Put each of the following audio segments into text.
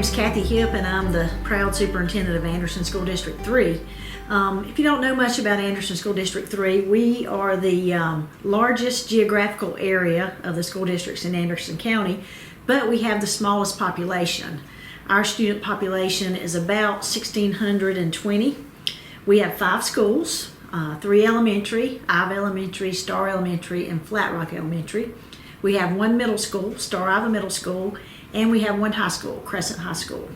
name's Kathy Hipp, and I'm the proud superintendent of Anderson School District 3. If you don't know much about Anderson School District 3, we are the largest geographical area of the school districts in Anderson County, but we have the smallest population. Our student population is about 1,620. We have 5 schools, 3 elementary, Ive Elementary, Star Elementary, and Flat Rock Elementary. We have 1 middle school, Star Ive Middle School, and we have 1 high school, Crescent High School.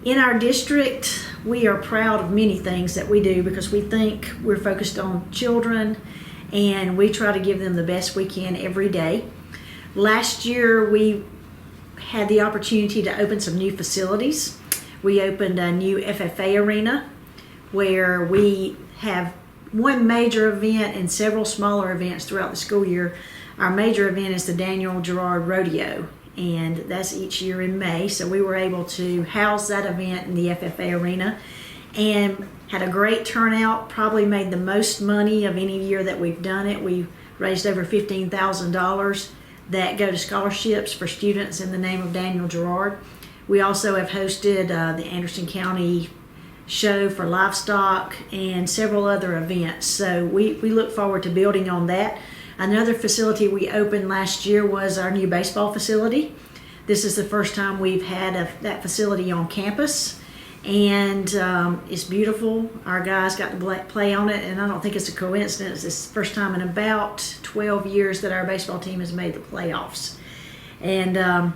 In our district, we are proud of many things that we do because we think we're focused on children and we try to give them the best we can every day. Last year, we had the opportunity to open some new facilities. We opened a new FFA arena where we have 1 major event and several smaller events throughout the school year. Our major event is the Gerard Rodeo, and that's each year in May. So we were able to house that event in the FFA arena and had a great turnout, probably made the most money of any year that we've done it. We raised over $15,000 that go to scholarships for students in the name of Gerard. We also have hosted the Anderson County show for livestock and several other events. So we look forward to building on that. Another facility we opened last year was our new baseball facility. This is the first time we've had that facility on campus, and it's beautiful. Our guys got to play on it, and I don't think it's a coincidence. It's the first time in about 12 years that our baseball team has made the playoffs. And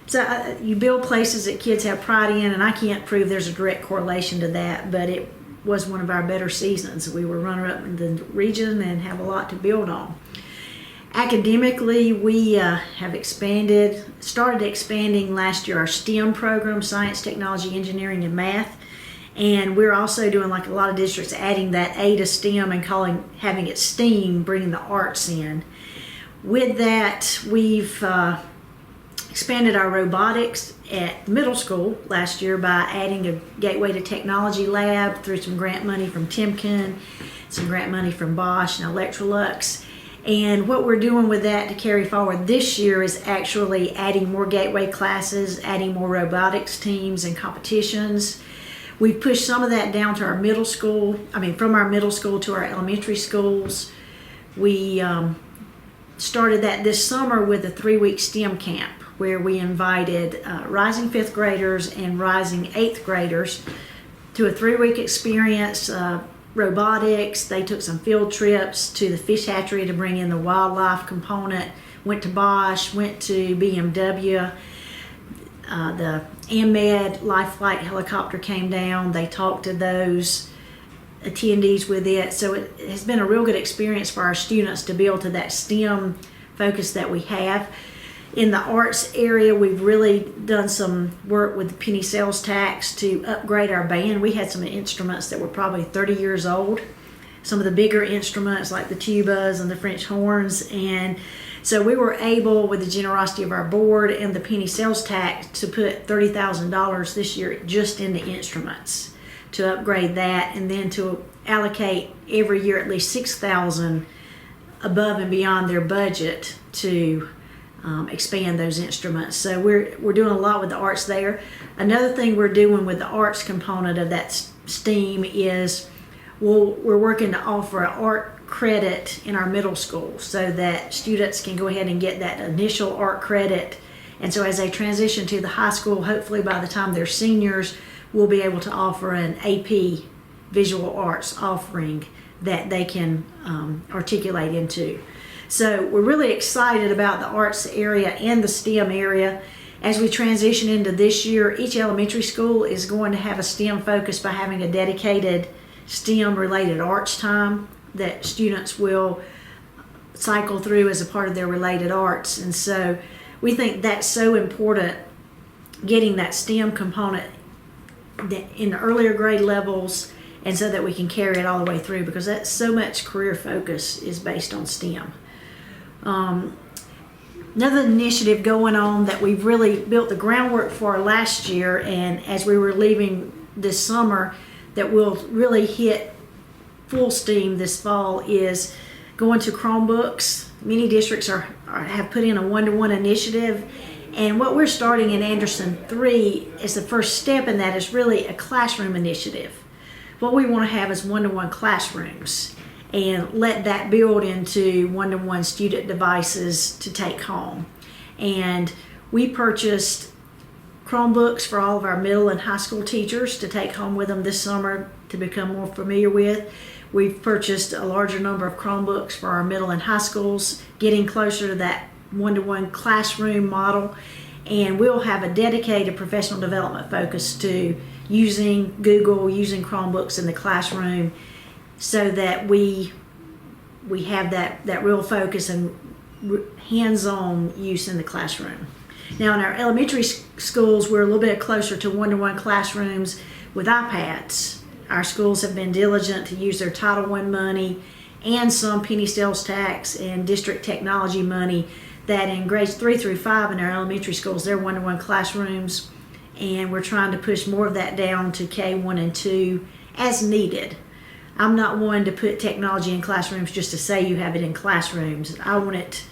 so you build places that kids have pride in, and I can't prove there's a direct correlation to that, but it was one of our better seasons. We were runner-up in the region and have a lot to build on. Academically, we have started expanding last year our STEM program, science, technology, engineering, and math. And we're also doing, like a lot of districts, adding that A to STEM and having it STEAM, bringing the arts in. With that, we've expanded our robotics at middle school last year by adding a Gateway to Technology lab through some grant money from Timken, some grant money from Bosch and Electrolux. And what we're doing with that to carry forward this year is actually adding more Gateway classes, adding more robotics teams and competitions. We've pushed some of that down to our middle school, from our middle school to our elementary schools. We started that this summer with a 3-week STEM camp where we invited rising 5th graders and rising 8th graders to a 3-week experience. Robotics, they took some field trips to the fish hatchery to bring in the wildlife component, went to Bosch, went to BMW, the AMED Life Flight helicopter came down, they talked to those attendees with it. So it has been a real good experience for our students to build to that STEM focus that we have. In the arts area, we've really done some work with the penny sales tax to upgrade our band. We had some instruments that were probably 30 years old, some of the bigger instruments like the tubas and the French horns. And so we were able, with the generosity of our board and the penny sales tax, to put $30,000 this year just into instruments to upgrade that, and then to allocate every year at least $6,000 above and beyond their budget to expand those instruments. So we're doing a lot with the arts there. Another thing we're doing with the arts component of that STEAM is we're working to offer an art credit in our middle school so that students can go ahead and get that initial art credit. And so as they transition to the high school, hopefully by the time they're seniors, we'll be able to offer an AP visual arts offering that they can articulate into. So we're really excited about the arts area and the STEM area. As we transition into this year, each elementary school is going to have a STEM focus by having a dedicated STEM-related arts time that students will cycle through as a part of their related arts. And so we think that's so important, getting that STEM component in the earlier grade levels, and so that we can carry it all the way through, because that's so much career focus is based on STEM. Another initiative going on that we've really built the groundwork for last year, and as we were leaving this summer, that will really hit full steam this fall, is going to Chromebooks. Many districts have put in a one-to-one initiative, And what we're starting in Anderson 3 is the first step in that is really a classroom initiative. What we want to have is one-to-one classrooms and let that build into one-to-one student devices to take home. And we purchased Chromebooks for all of our middle and high school teachers to take home with them this summer to become more familiar with. We've purchased a larger number of Chromebooks for our middle and high schools, getting closer to that one-to-one classroom model. And we'll have a dedicated professional development focus to using Google, using Chromebooks in the classroom, so that we have that real focus and hands-on use in the classroom. Now in our elementary schools, we're a little bit closer to one-to-one classrooms with iPads. Our schools have been diligent to use their Title I money and some penny sales tax and district technology money that in grades 3 through 5 in our elementary schools, they're one-to-one classrooms, and we're trying to push more of that down to K1 and 2 as needed. I'm not one to put technology in classrooms just to say you have it in classrooms. I want it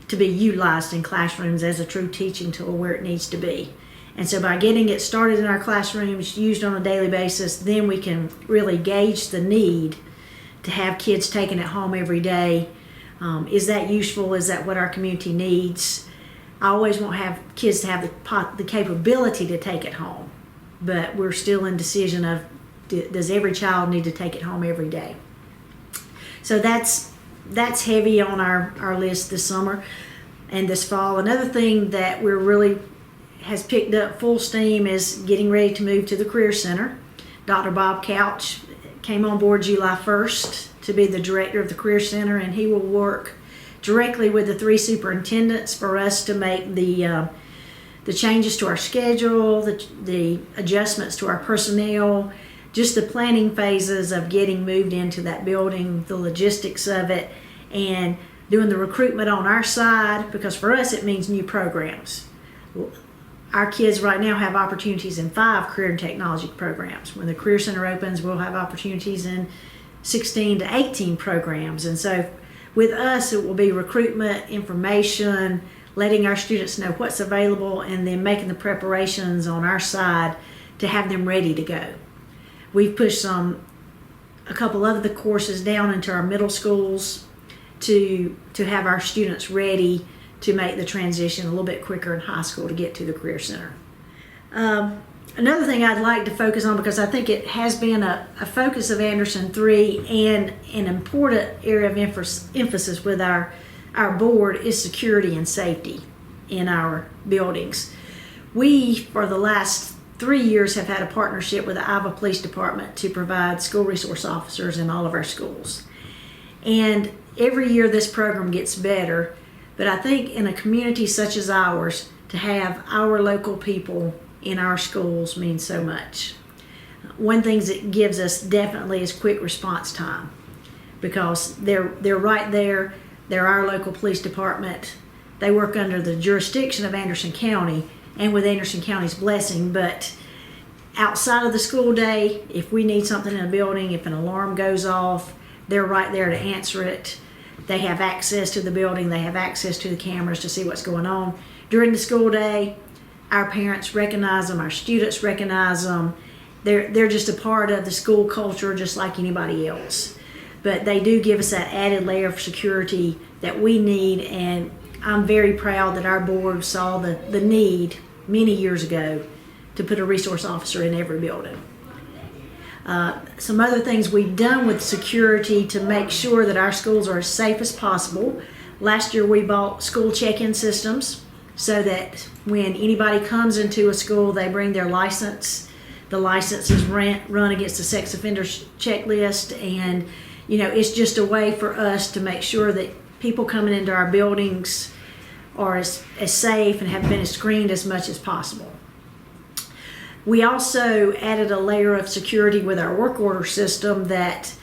to be utilized in classrooms as a true teaching tool where it needs to be. And so by getting it started in our classrooms, used on a daily basis, then we can really gauge the need to have kids taking it home every day. Is that useful? Is that what our community needs? I always want to have kids to have the capability to take it home, but we're still in decision of, does every child need to take it home every day? So that's heavy on our list this summer and this fall. Another thing that we're really has picked up full steam is getting ready to move to the Career Center. Dr. Bob Couch came on board July 1st to be the director of the Career Center, and he will work directly with the 3 superintendents for us to make the changes to our schedule, the adjustments to our personnel, just the planning phases of getting moved into that building, the logistics of it, and doing the recruitment on our side, because for us it means new programs. Our kids right now have opportunities in 5 career and technology programs. When the Career Center opens, we'll have opportunities in 16 to 18 programs. And so with us, it will be recruitment, information, letting our students know what's available, and then making the preparations on our side to have them ready to go. We've pushed a couple of the courses down into our middle schools to have our students ready to make the transition a little bit quicker in high school to get to the Career Center. Another thing I'd like to focus on, because I think it has been a focus of Anderson 3 and an important area of emphasis with our board, is security and safety in our buildings. We, for the last 3 years, have had a partnership with the Iowa Police Department to provide school resource officers in all of our schools. And every year this program gets better, but I think in a community such as ours, to have our local people in our schools means so much. One thing it gives us definitely is quick response time, because they're right there. They're our local police department. They work under the jurisdiction of Anderson County and with Anderson County's blessing, but outside of the school day, if we need something in a building, if an alarm goes off, they're right there to answer it. They have access to the building. They have access to the cameras to see what's going on. During the school day, our parents recognize them, our students recognize them. They're just a part of the school culture just like anybody else. But they do give us that added layer of security that we need, and I'm very proud that our board saw the need many years ago to put a resource officer in every building. Some other things we've done with security to make sure that our schools are as safe as possible. Last year we bought school check-in systems so that when anybody comes into a school, they bring their license. The license is run against the sex offenders checklist, and it's just a way for us to make sure that people coming into our buildings are as safe and have been screened as much as possible. We also added a layer of security with our work order system, that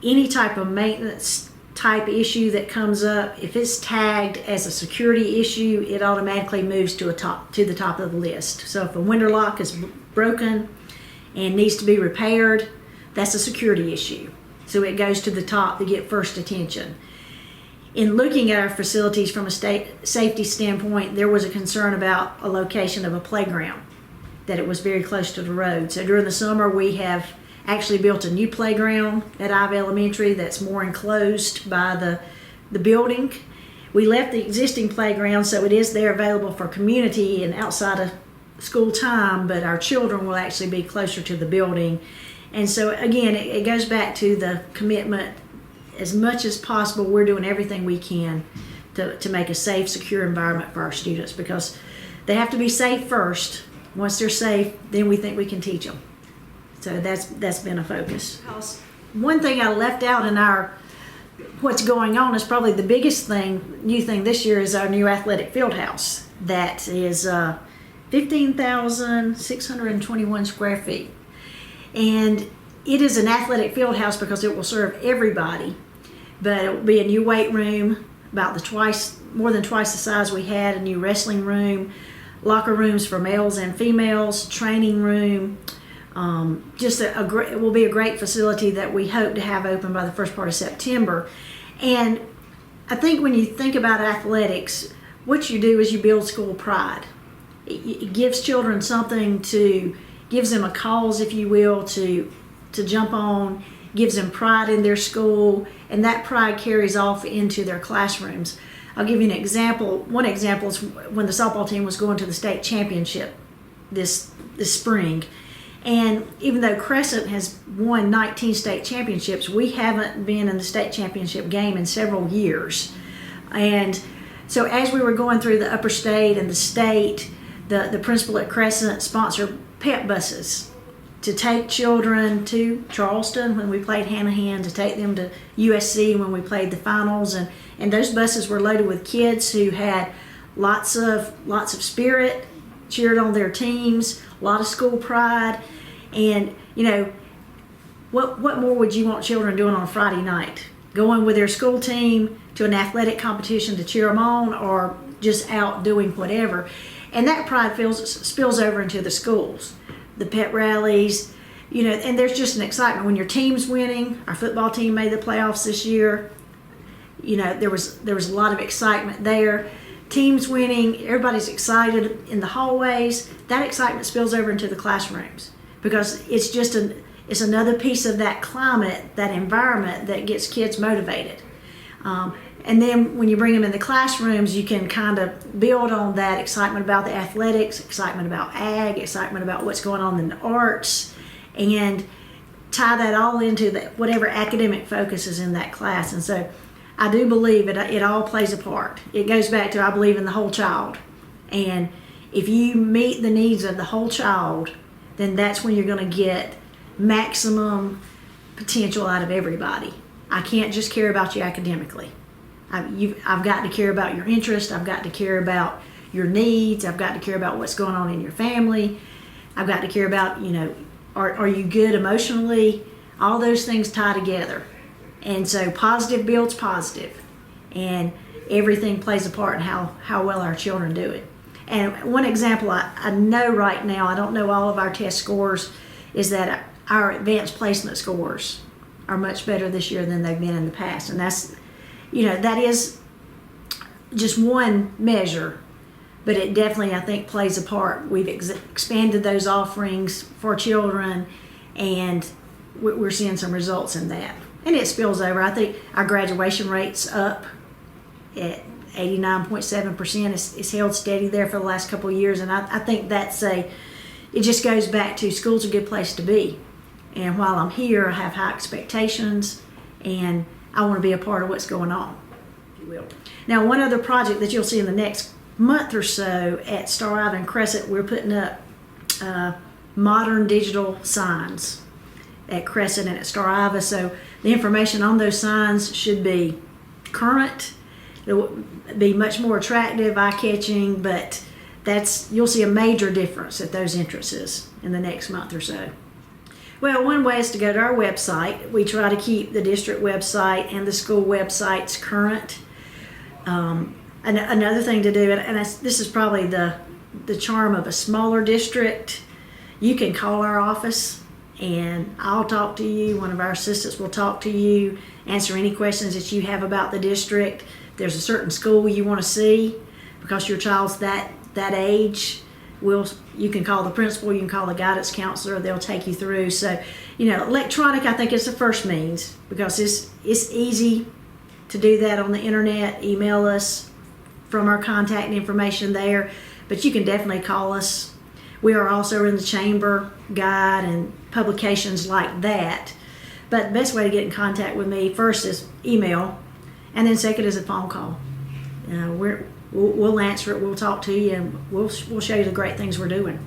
any type of maintenance type issue that comes up, if it's tagged as a security issue, it automatically moves to the top of the list. So if a window lock is broken and needs to be repaired, that's a security issue. So it goes to the top to get first attention. in looking at our facilities from a state safety standpoint, there was a concern about a location of a playground, that it was very close to the road. So during the summer, we have actually built a new playground at Ive Elementary that's more enclosed by the building. We left the existing playground, so it is there available for community and outside of school time, but our children will actually be closer to the building. And so again, it goes back to the commitment. As much as possible, we're doing everything we can to make a safe, secure environment for our students, because they have to be safe first. Once they're safe, then we think we can teach them. So that's been a focus. One thing I left out in our what's going on is probably the biggest new thing this year is our new athletic field house. That is 15,621 square feet. And it is an athletic field house because it will serve everybody. But it will be a new weight room, more than twice the size we had, a new wrestling room, locker rooms for males and females, training room. It will be a great facility that we hope to have open by the first part of September. And I think when you think about athletics, what you do is you build school pride. It gives children gives them a cause, if you will, to jump on, gives them pride in their school, and that pride carries off into their classrooms. I'll give you an example. One example is when the softball team was going to the state championship this spring. And even though Crescent has won 19 state championships, we haven't been in the state championship game in several years. And so as we were going through the upper state and the state, the principal at Crescent sponsored pep buses to take children to Charleston when we played hand-to-hand, to take them to USC when we played the finals, and those buses were loaded with kids who had lots of spirit, cheered on their teams, a lot of school pride. And what more would you want children doing on a Friday night? Going with their school team to an athletic competition to cheer them on, or just out doing whatever. And that pride spills over into the schools, the pep rallies, and there's just an excitement when your team's winning. Our football team made the playoffs this year. There was a lot of excitement there. Teams winning, everybody's excited in the hallways. That excitement spills over into the classrooms, because it's another piece of that climate, that environment that gets kids motivated. And then when you bring them in the classrooms, you can kind of build on that excitement about the athletics, excitement about ag, excitement about what's going on in the arts, and tie that all into whatever academic focus is in that class. And so I do believe it all plays a part. It goes back to, I believe in the whole child. And if you meet the needs of the whole child, then that's when you're going to get maximum potential out of everybody. I can't just care about you academically. I've got to care about your interest. I've got to care about your needs. I've got to care about what's going on in your family. I've got to care about, are you good emotionally? All those things tie together. And so positive builds positive. And everything plays a part in how well our children do it. And one example I know right now, I don't know all of our test scores, is that our advanced placement scores are much better this year than they've been in the past. And that's, that is just one measure, but it definitely, I think, plays a part. We've expanded those offerings for children, and we're seeing some results in that. And it spills over. I think our graduation rate's up at 89.7%. It's held steady there for the last couple of years, and I think it just goes back to school's a good place to be. And while I'm here, I have high expectations, and I want to be a part of what's going on, if you will. Now, one other project that you'll see in the next month or so at Star Ive and Crescent, we're putting up modern digital signs at Crescent and at Star Ive. So the information on those signs should be current. It'll be much more attractive, eye-catching, but you'll see a major difference at those entrances in the next month or so. Well, one way is to go to our website. We try to keep the district website and the school websites current. Another thing to do, and this is probably the charm of a smaller district, you can call our office and I'll talk to you. One of our assistants will talk to you, answer any questions that you have about the district. there's a certain school you want to see because your child's that age, you can call the principal, you can call the guidance counselor, they'll take you through. So, electronic, I think, is the first means because it's easy to do that on the internet. Email us from our contact information there, but you can definitely call us. We are also in the chamber guide and publications like that. But the best way to get in contact with me first is email, and then second is a phone call. We'll answer it, we'll talk to you, and we'll show you the great things we're doing.